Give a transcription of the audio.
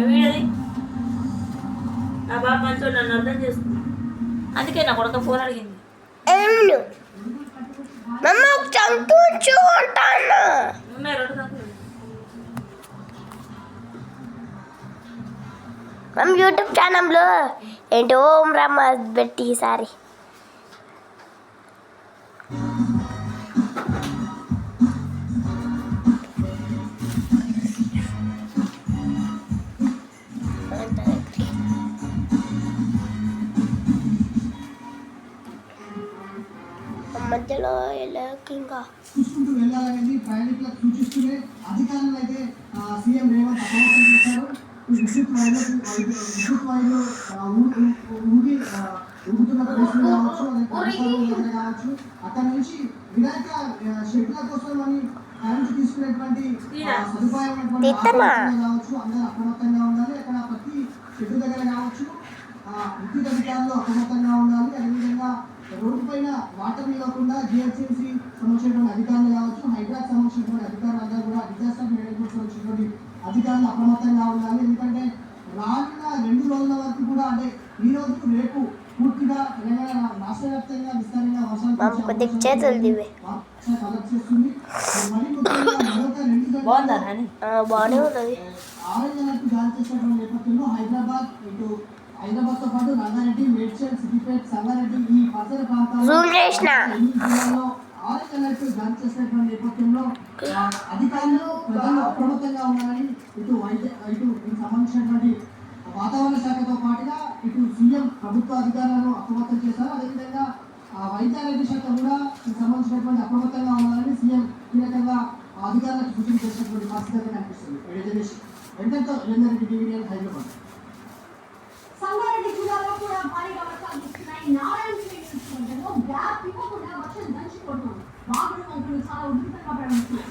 వీడది నా బాబు మంచిగా నన్ను అర్థం చేసుకున్నాను. అందుకే నా కొడుకు ఫోన్ అడిగింది. మేము యూట్యూబ్ ఛానల్లో ఏంటి ఓం రామ పెట్టి ఈసారి మధ్యలో ఇంకా చూసుకుంటూ వెళ్ళాలనేది ప్రయాణికులకు సూచిస్తూనే అధికారులు అయితే సీఎం రేవంత్ అప్రమత్తం చేశారు. విద్యుత్ వైర్లు ఊగుతున్న ప్రదేశం కావచ్చు, దగ్గర కావచ్చు, అక్కడ నుంచి వినాయక షెడ్ల కోసం అని కరెంట్ తీసుకునేటువంటి సదుపాయం కావచ్చు, అందరూ అప్రమత్తంగా ఉండాలి. అక్కడ ప్రతి షెడ్ దగ్గర కావచ్చు విద్యుత్ అధికారులు అప్రమత్తంగా ఉండాలి. అదేవిధంగా రోడ్డు పైన వాటర్ నిలవకుండా జిహెచ్ఎంసీ సంబంధించినటువంటి అధికారులు కావచ్చు, హైడ్రాక్ సంబంధించినటువంటి అధికారులు అందరూ కూడా డిజాస్టర్ మేనేజ్మెంట్ సంబంధించినటువంటి అధికారులు అప్రమత్తంగా ఉండాలి. ఎందుకంటే రానున్న 2 రోజుల వరకు కూడా అంటే ఈ రోజు రేపు పూర్తిగా తెలంగాణ రాష్ట్ర వ్యాప్తంగా విస్తారంగా వర్షాలు కలెక్ట్ చేస్తుంది. మరి ముఖ్యంగా మరొక 2 ఆరెంజ్ అలర్ట్ జారీ చేసినటువంటి నేపథ్యంలో హైదరాబాద్తో పాటు రంగారెడ్డి, మేడ్చల్, సిద్దిపేట, సంగారెడ్డి ఈ పరిసర ప్రాంతాల్లో ఆరెంజ్ అలర్ట్ జారీ చేసినటువంటి నేపథ్యంలో అధికారులు ప్రజలు అప్రమత్తంగా ఉండాలని ఇటు దీనికి సంబంధించినటువంటి వాతావరణ శాఖతో పాటుగా ఇటు సీఎం ప్రభుత్వ అధికారులను అప్రమత్తం చేశారు. అదేవిధంగా వైద్యారోగ్య శాఖ కూడా దీనికి సంబంధించినటువంటి అప్రమత్తంగా ఉండాలని సీఎం కీలకంగా అధికారులకు సూచన చేసినటువంటి పరిస్థితి కనిపిస్తుంది. ఎంతో హైదరాబాద్ సంగారెడ్డి జిల్లాలో కూడా భారీగా వర్షాలు కురుస్తున్నాయి. నారాయణపేటలో గ్యాప్ ఇవ్వకుండా వర్షం దంచి కొడుతుంది. వాగుడు వంకలు చాలా ఉధృతంగా ప్రవహిస్తున్నాయి.